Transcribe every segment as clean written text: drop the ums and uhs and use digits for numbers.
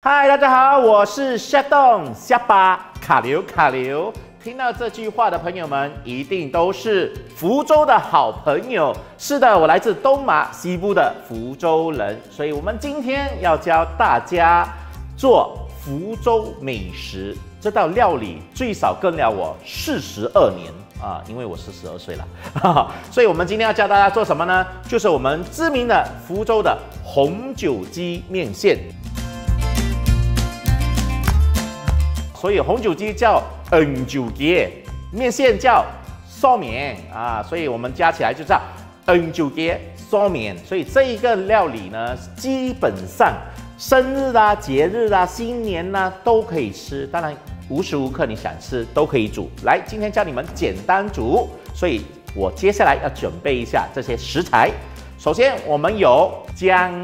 嗨，大家好，我是夏栋下巴卡流。听到这句话的朋友们，一定都是福州的好朋友。是的，我来自东马西部的福州人，所以我们今天要教大家做福州美食。这道料理最少跟了我42年啊，因为我42岁了，所以我们今天要教大家做什么呢？就是我们知名的福州的红酒鸡面线。所以红酒鸡叫酒鸡，面线叫烧面啊，所以我们加起来就叫酒鸡烧面。所以这一个料理呢，基本上生日啊、节日啊、新年啊都可以吃，当然无时无刻你想吃都可以煮。来，今天教你们简单煮，所以我接下来要准备一下这些食材。首先我们有姜，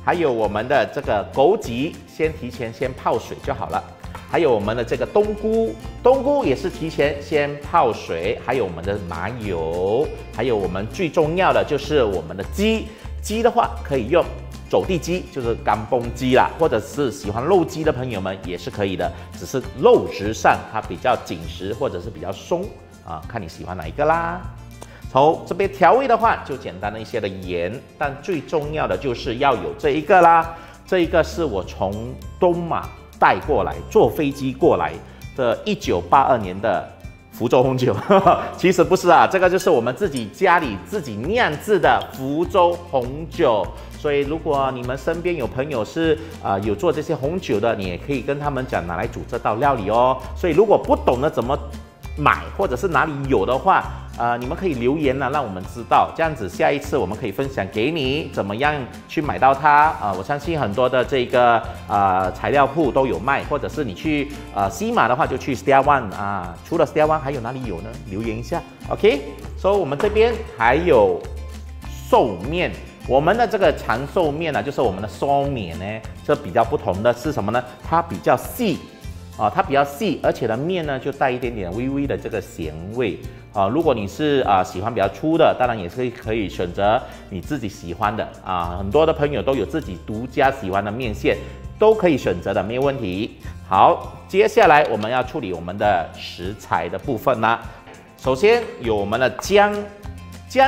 还有我们的这个枸杞，提前泡水就好了。还有我们的这个冬菇也是提前先泡水，还有我们的麻油，还有我们最重要的就是我们的鸡的话可以用走地鸡，就是干崩鸡啦，或者是喜欢肉鸡的朋友们也是可以的，只是肉质上它比较紧实或者是比较松啊，看你喜欢哪一个啦。从这边调味的话就简单的一些的盐，但最重要的就是要有这一个啦，这一个是我从东马带过来，坐飞机过来的1982年的福州红酒，其实不是啊，这个就是我们自己家里自己酿制的福州红酒。所以如果你们身边有朋友是有做这些红酒的，你也可以跟他们讲拿来煮这道料理哦。所以如果不懂得怎么买或者是哪里有的话，你们可以留言让我们知道，这样子下一次我们可以分享给你怎么样去买到它我相信很多的这个材料铺都有卖，或者是你去西马的话就去 Star One 除了 Star One 还有哪里有呢？留言一下 ，OK？ 所以我们这边还有寿面，我们的这个长寿面就是我们的烧面呢，这比较不同的是什么呢？它比较细。它比较细，而且呢面呢就带一点点微微的这个咸味如果你是喜欢比较粗的，当然也是可以选择你自己喜欢的很多的朋友都有自己独家喜欢的面线，都可以选择的，没有问题。好，接下来我们要处理我们的食材的部分啦。首先有我们的姜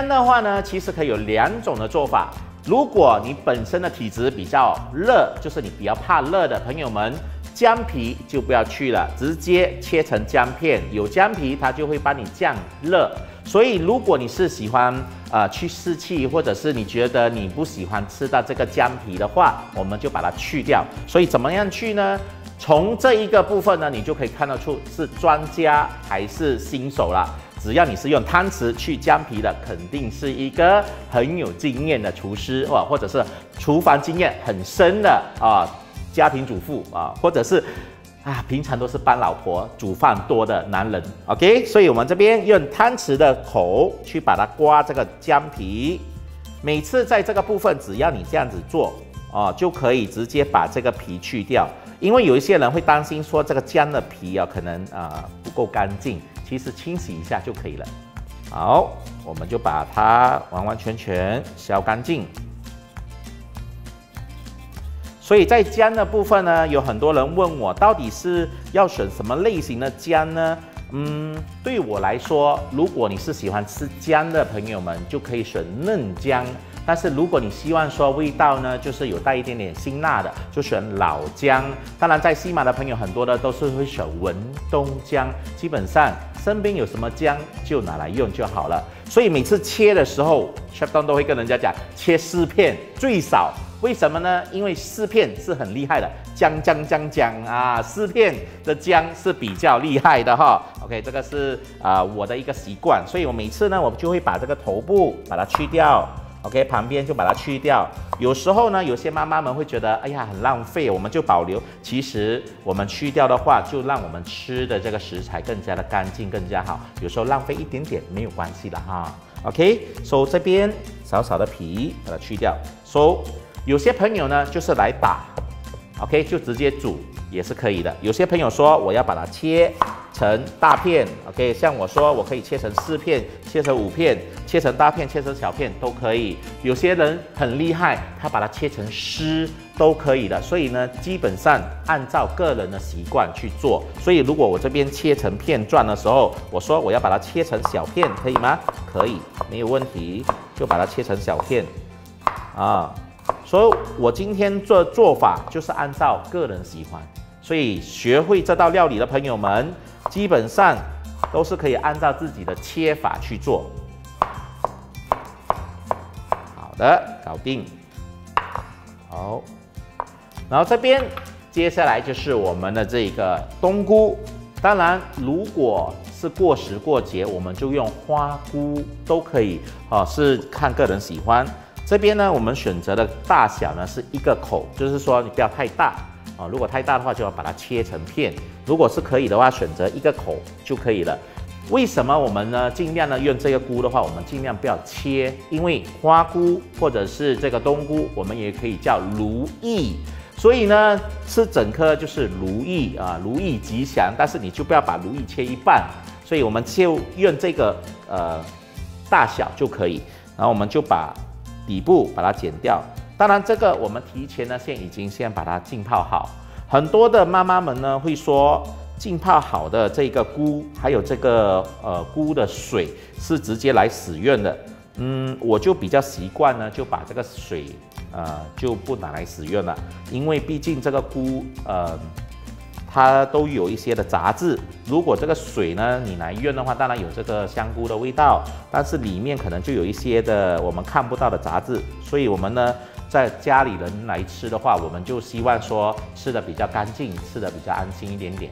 的话呢，其实可以有2种的做法。如果你本身的体质比较热，就是你比较怕热的朋友们，姜皮就不要去了，直接切成姜片，有姜皮它就会帮你降热。所以如果你是喜欢去湿气，或者是你觉得你不喜欢吃到这个姜皮的话，我们就把它去掉。所以怎么样去呢？从这一个部分呢，你就可以看得出是专家还是新手啦。只要你是用汤匙去姜皮的，肯定是一个很有经验的厨师或者是厨房经验很深的家庭主妇或者是平常都是帮老婆煮饭多的男人 ，OK？ 所以我们这边用汤匙的口去把它刮这个姜皮，每次在这个部分，只要你这样子做就可以直接把这个皮去掉。因为有一些人会担心说这个姜的皮可能不够干净，其实清洗一下就可以了。好，我们就把它完完全全削干净。所以在姜的部分呢，有很多人问我到底是要选什么类型的姜呢？对我来说，如果你是喜欢吃姜的朋友们，就可以选嫩姜。但是如果你希望说味道呢，就是有带一点点辛辣的，就选老姜。当然，在西马的朋友很多的都是会选文东姜，基本上身边有什么姜就拿来用就好了。所以每次切的时候 ，Chef Don 都会跟人家讲，切4片最少。为什么呢？因为4片是很厉害的，姜4片的姜是比较厉害的哈。OK， 这个是我的一个习惯，所以我每次呢，我就会把这个头部把它去掉。OK， 旁边就把它去掉。有时候呢，有些妈妈们会觉得，哎呀，很浪费，我们就保留。其实我们去掉的话，就让我们吃的这个食材更加的干净，更加好。有时候浪费一点点没有关系的哈。OK， 这边少少的皮把它去掉。有些朋友呢就是来打 ，OK， 就直接煮也是可以的。有些朋友说我要把它切成大片 ，OK， 像我说，我可以切成4片，切成5片，切成大片，切成小片都可以。有些人很厉害，他把它切成丝都可以的。所以呢，基本上按照个人的习惯去做。所以如果我这边切成片状的时候，我说我要把它切成小片，可以吗？可以，没有问题，就把它切成小片啊。所以我今天做法就是按照个人喜欢。所以学会这道料理的朋友们，基本上都是可以按照自己的切法去做。好的，搞定。好，然后这边接下来就是我们的这个冬菇。当然，如果是过时过节，我们就用花菇都可以啊，是看个人喜欢。这边呢，我们选择的大小呢是1个口，就是说你不要太大。如果太大的话，就要把它切成片。如果是可以的话，选择1个口就可以了。为什么我们呢尽量呢用这个菇的话，我们尽量不要切，因为花菇或者是这个冬菇，我们也可以叫如意。所以呢，吃整颗就是如意啊，如意吉祥。但是你就不要把如意切一半，所以我们就用这个大小就可以。然后我们就把底部把它剪掉。当然，这个我们提前呢，已经先把它浸泡好。很多的妈妈们呢会说，浸泡好的这个菇，还有这个菇的水是直接来使用的。我就比较习惯呢，就把这个水就不拿来使用了，因为毕竟这个菇它都有一些的杂质。如果这个水呢你来用的话，当然有这个香菇的味道，但是里面可能就有一些的我们看不到的杂质，所以我们呢。在家里人来吃的话，我们就希望说吃的比较干净，吃的比较安心一点点。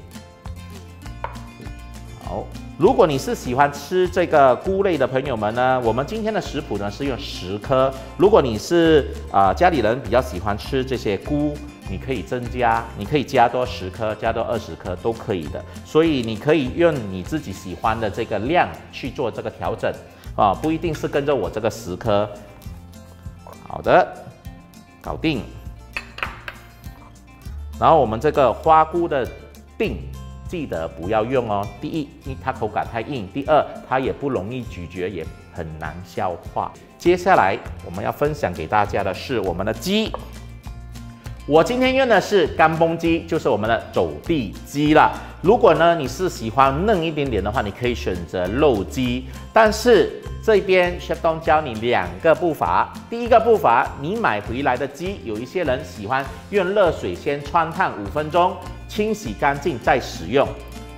好，如果你是喜欢吃这个菇类的朋友们呢，我们今天的食谱呢是用10颗。如果你是家里人比较喜欢吃这些菇，你可以增加，你可以加多10颗，加多20颗都可以的。所以你可以用你自己喜欢的这个量去做这个调整不一定是跟着我这个10颗。好的。搞定，然后我们这个花菇的锭记得不要用哦。第一，因为它口感太硬；第二，它也不容易咀嚼，也很难消化。接下来我们要分享给大家的是我们的鸡。我今天用的是干崩鸡，就是我们的走地鸡啦。如果呢你是喜欢嫩一点点的话，你可以选择肉鸡。但是这边 Chef Dong 教你2个步伐。第一个步伐，你买回来的鸡，有一些人喜欢用热水先汆烫5分钟，清洗干净再使用。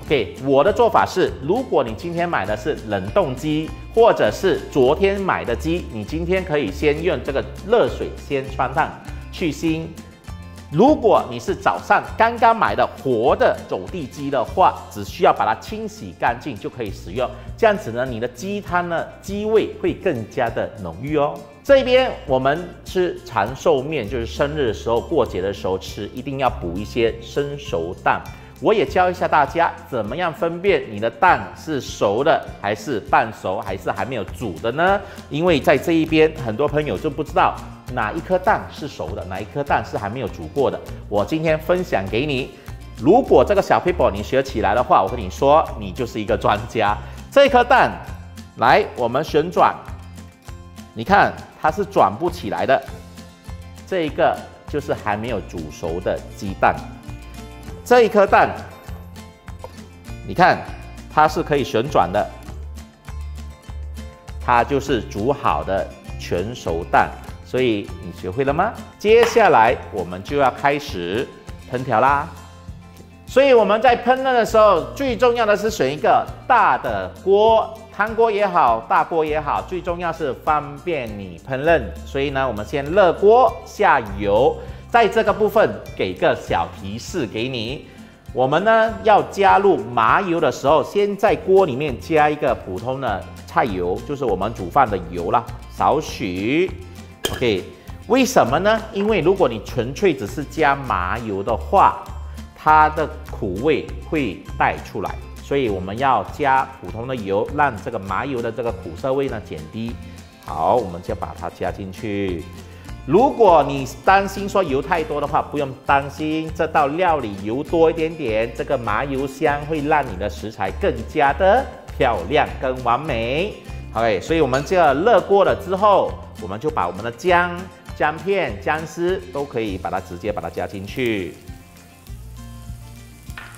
OK， 我的做法是，如果你今天买的是冷冻鸡，或者是昨天买的鸡，你今天可以先用这个热水先汆烫去腥。如果你是早上刚刚买的活的走地鸡的话，只需要把它清洗干净就可以使用。这样子呢，你的鸡汤呢，鸡味会更加的浓郁哦。这边我们吃长寿面，就是生日的时候、过节的时候吃，一定要补一些生熟蛋。我也教一下大家怎么样分辨你的蛋是熟的，还是半熟，还是还没有煮的呢？因为在这一边，很多朋友就不知道哪一颗蛋是熟的，哪一颗蛋是还没有煮过的。我今天分享给你，如果这个小 paper 你学起来的话，我跟你说，你就是一个专家。这颗蛋，来，我们旋转，你看它是转不起来的，这一个就是还没有煮熟的鸡蛋。这一颗蛋，你看它是可以旋转的，它就是煮好的全熟蛋。所以你学会了吗？接下来我们就要开始烹调啦。所以我们在烹饪的时候，最重要的是选一个大的锅，汤锅也好，大锅也好，最重要是方便你烹饪。所以呢，我们先热锅下油。在这个部分给个小提示给你，我们呢要加入麻油的时候，先在锅里面加一个普通的菜油，就是我们煮饭的油啦，少许。OK， 为什么呢？因为如果你纯粹只是加麻油的话，它的苦味会带出来，所以我们要加普通的油，让这个麻油的这个苦涩味呢减低。好，我们就把它加进去。如果你担心说油太多的话，不用担心，这道料理油多一点点，这个麻油香会让你的食材更加的漂亮跟完美。OK， 所以我们这个热锅了之后，我们就把我们的姜片、姜丝都可以把它直接把它加进去，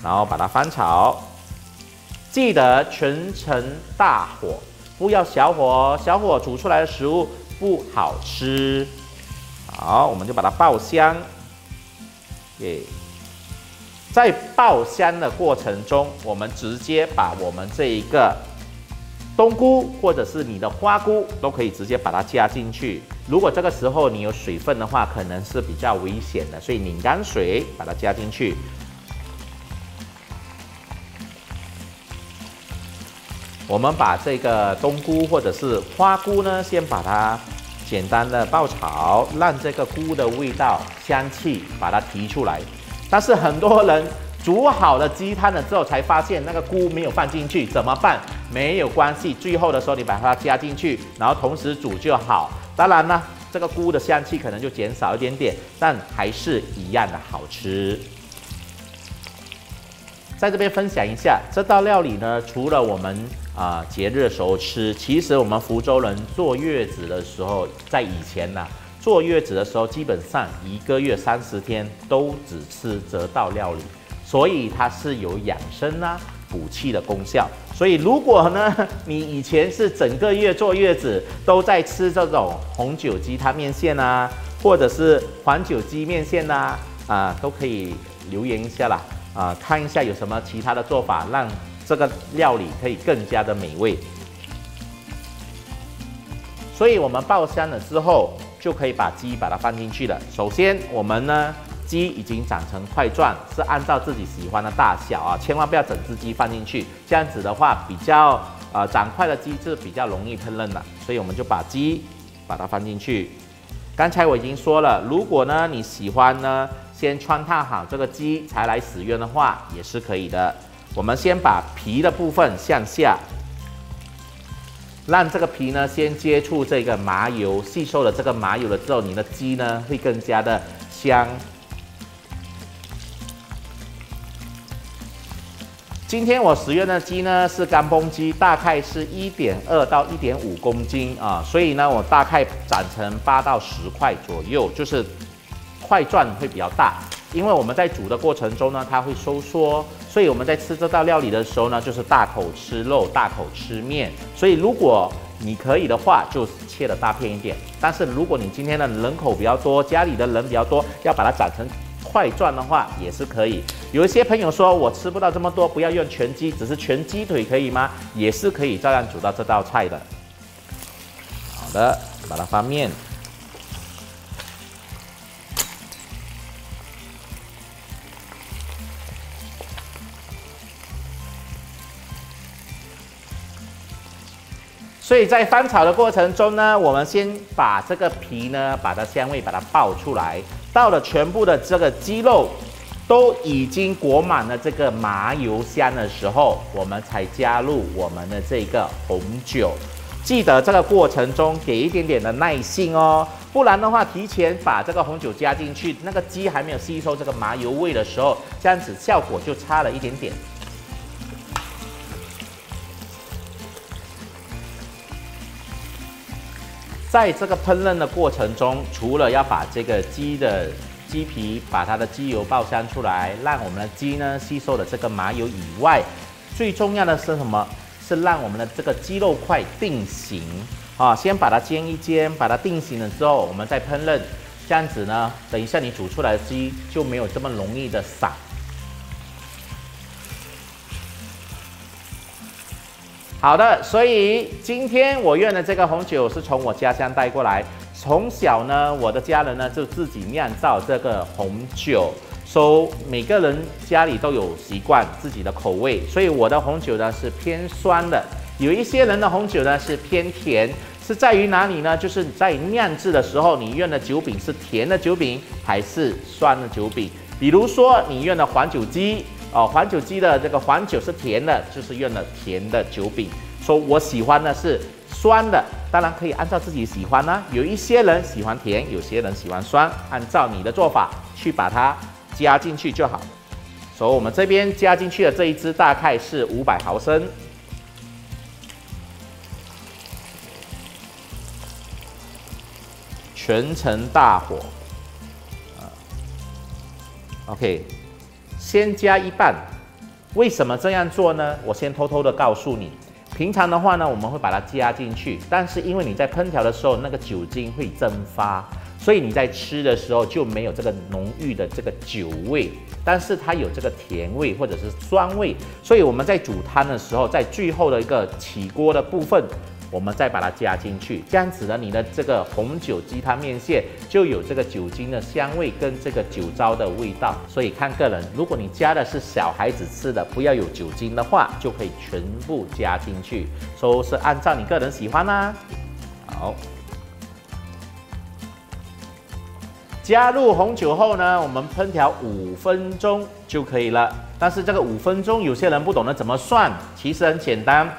然后把它翻炒，记得全程大火，不要小火，小火煮出来的食物不好吃。好，我们就把它爆香。在爆香的过程中，我们直接把我们这一个冬菇或者是你的花菇都可以直接把它加进去。如果这个时候你有水分的话，可能是比较危险的，所以拧干水把它加进去。我们把这个冬菇或者是花菇呢，先把它简单的爆炒，让这个菇的味道、香气把它提出来。但是很多人煮好了鸡汤了之后，才发现那个菇没有放进去，怎么办？没有关系，最后的时候你把它加进去，然后同时煮就好。当然呢，这个菇的香气可能就减少一点点，但还是一样的好吃。在这边分享一下这道料理呢，除了我们节日的时候吃，其实我们福州人坐月子的时候，在以前呢，坐月子的时候，基本上1个月30天都只吃这道料理，所以它是有养生啊、补气的功效。所以如果呢，你以前是整个月坐月子都在吃这种红酒鸡汤面线啊，或者是黄酒鸡面线啊，都可以留言一下啦。看一下有什么其他的做法，让这个料理可以更加的美味。所以我们爆香了之后，就可以把鸡把它放进去了。首先，我们呢鸡已经长成块状，是按照自己喜欢的大小啊，千万不要整只鸡放进去，这样子的话比较长块的鸡是比较容易烹饪的。所以我们就把鸡把它放进去。刚才我已经说了，如果呢你喜欢呢，先穿烫好这个鸡才来使用的话，也是可以的。我们先把皮的部分向下，让这个皮呢先接触这个麻油，吸收了这个麻油了之后，你的鸡呢会更加的香。今天我使用的鸡呢是干崩鸡，大概是1.2到1.5公斤啊，所以呢我大概斩成8到10块左右，就是块状会比较大，因为我们在煮的过程中呢，它会收缩，所以我们在吃这道料理的时候呢，就是大口吃肉，大口吃面。所以如果你可以的话，就切的大片一点。但是如果你今天的人口比较多，家里的人比较多，要把它斩成块状的话，也是可以。有一些朋友说我吃不到这么多，不要用全鸡，只是全鸡腿可以吗？也是可以照样煮到这道菜的。好的，把它翻面。所以在翻炒的过程中呢，我们先把这个皮呢，把它香味把它爆出来，到了全部的这个鸡肉都已经裹满了这个麻油香的时候，我们才加入我们的这个红酒。记得这个过程中给一点点的耐性哦，不然的话，提前把这个红酒加进去，那个鸡还没有吸收这个麻油味的时候，这样子效果就差了一点点。在这个烹饪的过程中，除了要把这个鸡皮把它的鸡油爆香出来，让我们的鸡呢吸收了这个麻油以外，最重要的是什么？是让我们的这个鸡肉块定型啊，先把它煎一煎，把它定型了之后，我们再烹饪，这样子呢，等一下你煮出来的鸡就没有这么容易的散。好的，所以今天我用的这个红酒是从我家乡带过来。从小呢，我的家人呢就自己酿造这个红酒，每个人家里都有习惯自己的口味，所以我的红酒呢是偏酸的。有一些人的红酒呢是偏甜，是在于哪里呢？就是在酿制的时候，你用的酒饼是甜的酒饼还是酸的酒饼？比如说你用的黄酒鸡。黄酒鸡的这个黄酒是甜的，就是用了甜的酒饼。说我喜欢的是酸的，当然可以按照自己喜欢啦。有一些人喜欢甜，有些人喜欢酸，按照你的做法去把它加进去就好。所以我们这边加进去的这一支大概是500毫升。全程大火，OK， 先加一半。为什么这样做呢？我先偷偷的告诉你，平常的话呢，我们会把它加进去，但是因为你在烹调的时候，那个酒精会蒸发，所以你在吃的时候就没有这个浓郁的这个酒味，但是它有这个甜味或者是酸味，所以我们在煮汤的时候，在最后的一个起锅的部分，我们再把它加进去，这样子呢，你的这个红酒鸡汤面线就有这个酒精的香味跟这个酒糟的味道。所以看个人，如果你加的是小孩子吃的，不要有酒精的话，就可以全部加进去，所以是按照你个人喜欢啦。好，加入红酒后呢，我们烹调5分钟就可以了。但是这个5分钟，有些人不懂得怎么算，其实很简单，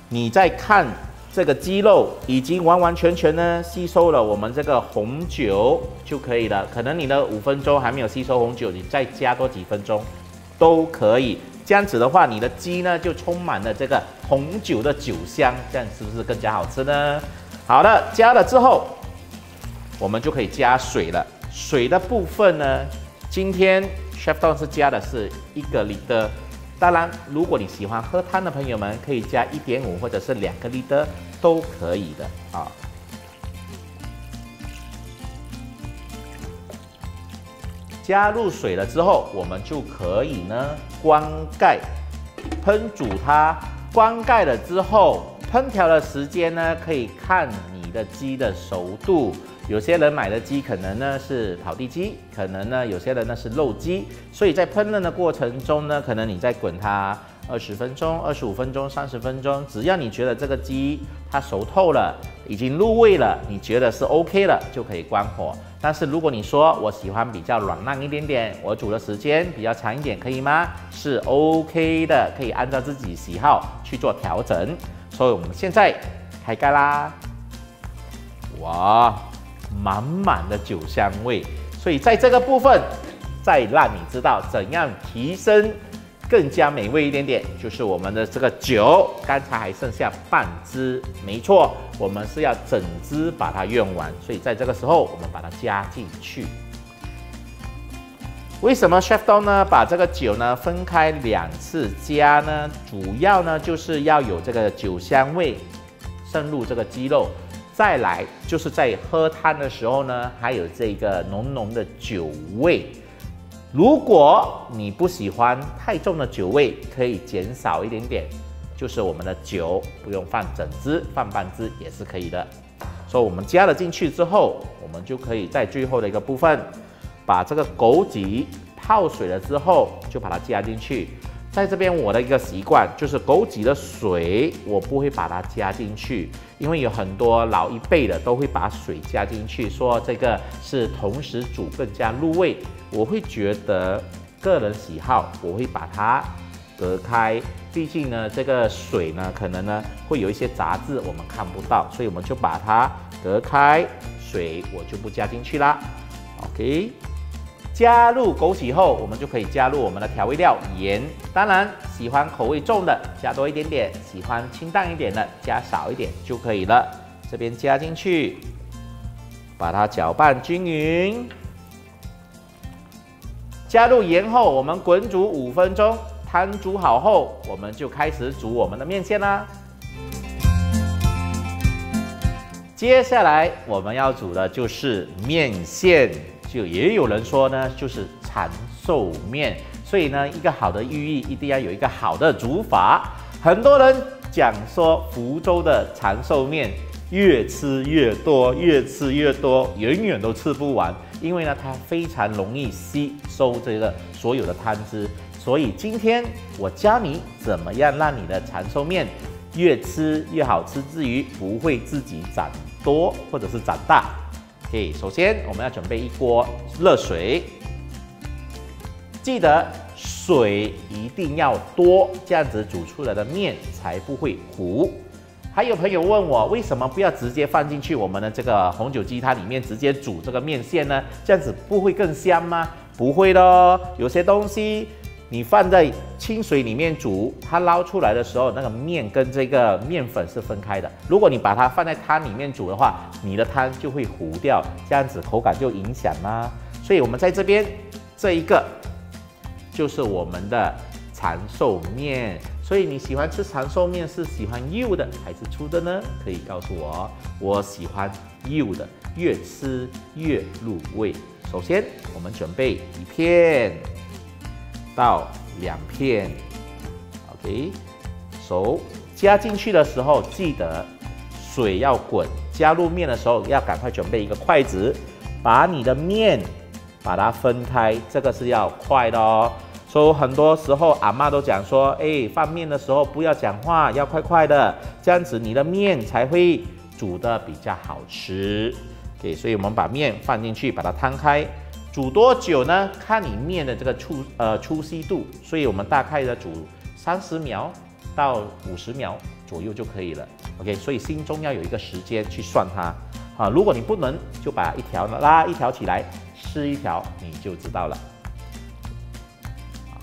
你在看。这个鸡肉已经完完全全呢吸收了我们这个红酒就可以了。可能你的5分钟还没有吸收红酒，你再加多几分钟都可以。这样子的话，你的鸡呢就充满了这个红酒的酒香，这样是不是更加好吃呢？好了，加了之后，我们就可以加水了。水的部分呢，今天 Chef Don 是加的是1个liter。当然，如果你喜欢喝汤的朋友们，可以加1.5或者是2个liter都可以的啊。加入水了之后，我们就可以呢关盖烹煮它。关盖了之后，烹调的时间呢可以看你的鸡的熟度。有些人买的鸡可能呢是烤地鸡，可能呢有些人呢是肉鸡，所以在烹饪的过程中呢，可能你在滚它20分钟、25分钟、30分钟，只要你觉得这个鸡它熟透了，已经入味了，你觉得是 OK 了，就可以关火。但是如果你说我喜欢比较软烂一点点，我煮的时间比较长一点，可以吗？是 OK 的，可以按照自己喜好去做调整。所以我们现在开盖啦，哇！满满的酒香味，所以在这个部分，再让你知道怎样提升更加美味一点点，就是我们的这个酒，刚才还剩下半支，没错，我们是要整支把它用完，所以在这个时候我们把它加进去。为什么 Chef Don 呢把这个酒呢分开2次加呢？主要呢就是要有这个酒香味渗入这个鸡肉。再来就是在喝汤的时候呢，还有这个浓浓的酒味。如果你不喜欢太重的酒味，可以减少一点点，就是我们的酒不用放整支，放半支也是可以的。所以我们加了进去之后，我们就可以在最后的一个部分，把这个枸杞泡水了之后，就把它加进去。在这边我的一个习惯就是枸杞的水我不会把它加进去，因为有很多老一辈的都会把水加进去，说这个是同时煮更加入味。我会觉得个人喜好，我会把它隔开，毕竟呢这个水呢可能呢会有一些杂质我们看不到，所以我们就把它隔开，水我就不加进去啦。 OK， 加入枸杞后，我们就可以加入我们的调味料盐。当然，喜欢口味重的加多一点点，喜欢清淡一点的加少一点就可以了。这边加进去，把它搅拌均匀。加入盐后，我们滚煮5分钟。汤煮好后，我们就开始煮我们的面线啦。接下来我们要煮的就是面线。 就也有人说呢，就是长寿面，所以呢，一个好的寓意一定要有一个好的煮法。很多人讲说福州的长寿面越吃越多，越吃越多，永远都吃不完，因为呢，它非常容易吸收这个所有的汤汁。所以今天我教你怎么样让你的长寿面越吃越好吃之余，不会自己长多或者是长大。 OK， 首先我们要准备一锅热水，记得水一定要多，这样子煮出来的面才不会糊。还有朋友问我，为什么不要直接放进去我们的这个红酒鸡汤里面直接煮这个面线呢？这样子不会更香吗？不会的哦，有些东西你放在清水里面煮，它捞出来的时候，那个面跟这个面粉是分开的。如果你把它放在汤里面煮的话，你的汤就会糊掉，这样子口感就影响啦。所以我们在这边这一个就是我们的长寿面。所以你喜欢吃长寿面是喜欢幼的还是粗的呢？可以告诉我，我喜欢幼的，越吃越入味。首先，我们准备1片到2片 ，OK， 手加进去的时候记得水要滚，加入面的时候要赶快准备一个筷子，把你的面把它分开，这个是要快的哦。所以很多时候阿嬷都讲说，放面的时候不要讲话，要快快的，这样子你的面才会煮得比较好吃。OK， 所以我们把面放进去，把它摊开，煮多久呢？看你面的这个粗细度，所以我们大概的煮30秒到50秒左右就可以了。OK， 所以心中要有一个时间去算它啊。如果你不能，就把一条拉一条起来，试一条你就知道了。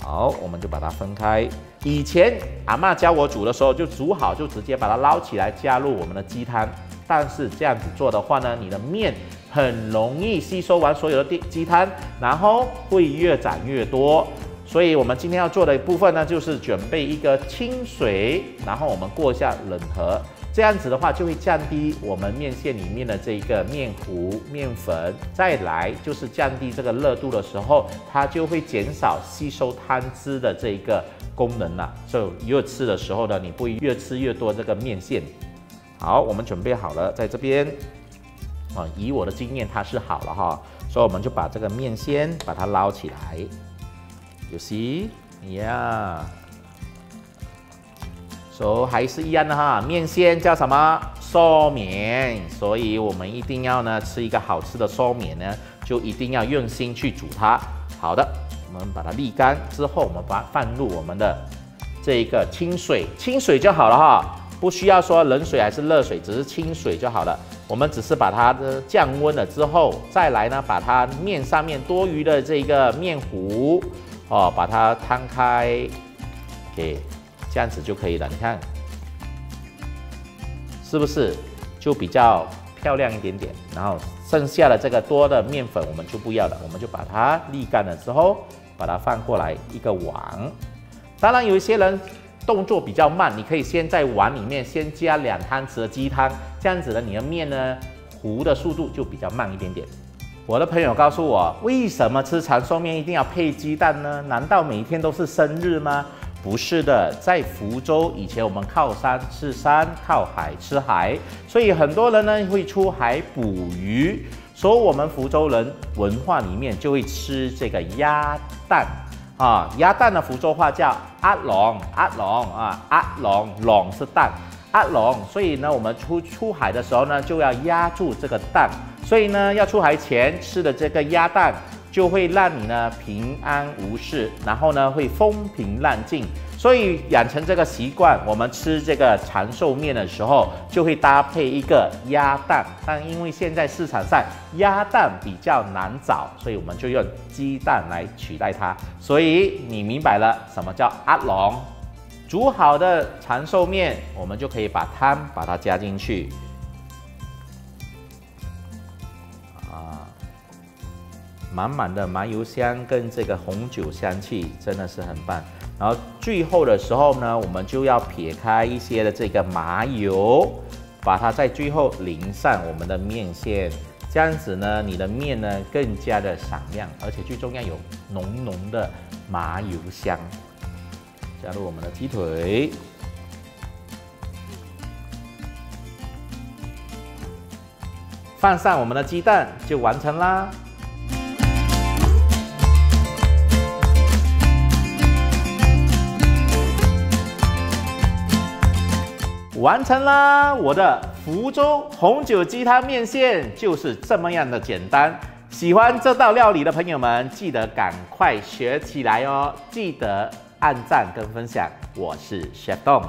好，我们就把它分开。以前阿嬷教我煮的时候，就煮好就直接把它捞起来，加入我们的鸡汤。但是这样子做的话呢，你的面很容易吸收完所有的鸡汤，然后会越长越多。所以我们今天要做的部分呢，就是准备一个清水，然后我们过一下冷河。这样子的话，就会降低我们面线里面的这个面糊、面粉，再来就是降低这个热度的时候，它就会减少吸收汤汁的这个功能了。所以越吃的时候呢，你不会越吃越多这个面线。好，我们准备好了，在这边以我的经验，它是好了哈，所以我们就把这个面线把它捞起来。You see， yeah。还是一样的哈，面线叫什么？寿面，所以我们一定要呢吃一个好吃的寿面呢，就一定要用心去煮它。好的，我们把它沥干之后，我们把它放入我们的这个清水，清水就好了哈，不需要说冷水还是热水，只是清水就好了。我们只是把它的降温了之后，再来呢把它面上面多余的这个面糊把它摊开 ，OK。这样子就可以了，你看，是不是就比较漂亮一点点？然后剩下的这个多的面粉我们就不要了，我们就把它沥干了之后，把它放过来一个碗。当然有一些人动作比较慢，你可以先在碗里面先加2汤匙的鸡汤，这样子呢，你的面呢糊的速度就比较慢一点点。我的朋友告诉我，为什么吃长寿面一定要配鸡蛋呢？难道每天都是生日吗？不是的，在福州以前我们靠山吃山，靠海吃海，所以很多人呢会出海捕鱼。所以我们福州人文化里面就会吃这个鸭蛋啊，鸭蛋的福州话叫鸭籠，鸭籠啊，鸭籠，籠是蛋，鸭笼。所以呢，我们出海的时候呢，就要压住这个蛋。所以呢，要出海前吃的这个鸭蛋，就会让你呢平安无事，然后呢会风平浪静。所以养成这个习惯，我们吃这个长寿面的时候，就会搭配一个鸭蛋。但因为现在市场上鸭蛋比较难找，所以我们就用鸡蛋来取代它。所以你明白了什么叫鸭笼？煮好的长寿面，我们就可以把汤把它加进去。满满的麻油香跟这个红酒香气真的是很棒。然后最后的时候呢，我们就要撇开一些的这个麻油，把它在最后淋上我们的面线，这样子呢，你的面呢更加的闪亮，而且最重要有浓浓的麻油香。加入我们的鸡腿，放上我们的鸡蛋就完成啦。完成啦！我的福州红酒鸡汤面线就是这么样的简单。喜欢这道料理的朋友们，记得赶快学起来哦！记得按赞跟分享。我是 Chef Dong。